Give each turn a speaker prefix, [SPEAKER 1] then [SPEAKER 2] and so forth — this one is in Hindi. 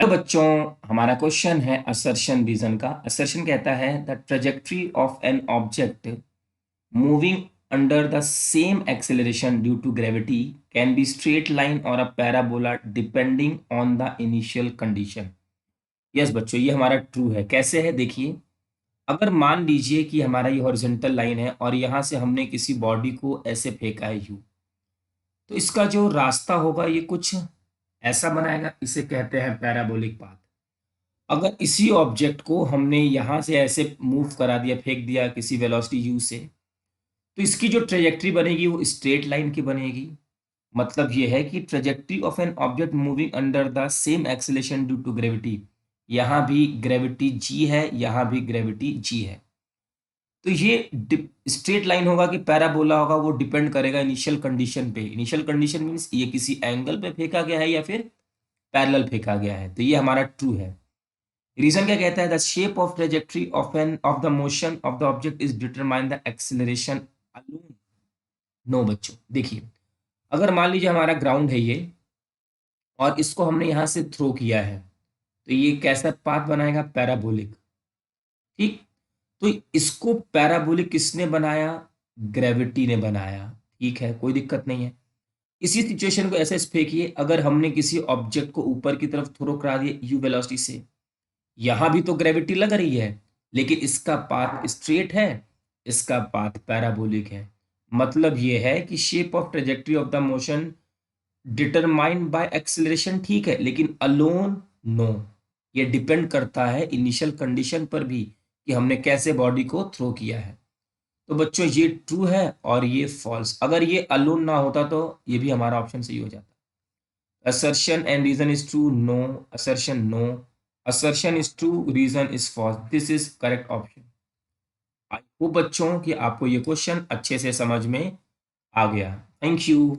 [SPEAKER 1] हेलो बच्चों, हमारा क्वेश्चन है असर्शन रीजन का। असर्शन कहता है the trajectory of an object moving under the same acceleration due to gravity can be straight line और a parabola depending on the initial condition. Yes बच्चों, ये हमारा ट्रू है। कैसे है देखिए, अगर मान लीजिए कि हमारा ये हॉरिजॉन्टल लाइन है और यहाँ से हमने किसी बॉडी को ऐसे फेंका है यू, तो इसका जो रास्ता होगा ये कुछ ऐसा बनाएगा, इसे कहते हैं पैराबोलिक पाथ। अगर इसी ऑब्जेक्ट को हमने यहाँ से ऐसे मूव करा दिया, फेंक दिया किसी वेलोसिटी यू से, तो इसकी जो ट्रेजेक्ट्री बनेगी वो स्ट्रेट लाइन की बनेगी। मतलब ये है कि trajectory of an object moving under the same acceleration due to gravity, यहाँ भी ग्रेविटी जी है, यहाँ भी ग्रेविटी जी है, तो ये स्ट्रेट लाइन होगा कि पैराबोला होगा, वो डिपेंड करेगा इनिशियल कंडीशन पे। इनिशियल कंडीशन मीन्स ये किसी एंगल पे फेंका गया है या फिर पैरेलल फेंका गया है, तो ये हमारा ट्रू है। रीजन क्या कहता है, the shape of trajectory of the motion of the object is determine the acceleration alone. No बच्चों, देखिए अगर मान लीजिए हमारा ग्राउंड है ये और इसको हमने यहां से थ्रो किया है, तो ये कैसा पाथ बनाएगा, पैराबोलिक। ठीक, तो इसको पैराबोलिक किसने बनाया, ग्रेविटी ने बनाया। ठीक है, कोई दिक्कत नहीं है। इसी सिचुएशन को ऐसे फेंकिए, अगर हमने किसी ऑब्जेक्ट को ऊपर की तरफ थ्रो करा दिया यू वेलोसिटी से, यहां भी तो ग्रेविटी लग रही है, लेकिन इसका पाथ स्ट्रेट है, इसका पाथ पैराबोलिक है। मतलब ये है कि shape of trajectory of the motion determined by acceleration, ठीक है, लेकिन अलोन नो, ये डिपेंड करता है इनिशियल कंडीशन पर भी कि हमने कैसे बॉडी को थ्रो किया है। तो बच्चों ये ट्रू है और ये फॉल्स। अगर ये अलोन ना होता तो ये भी हमारा ऑप्शन सही हो जाता। Assertion and reason is true, no. Assertion, no. Assertion is true, reason is false. This is correct option. I hope बच्चों कि आपको ये क्वेश्चन अच्छे से समझ में आ गया। Thank you.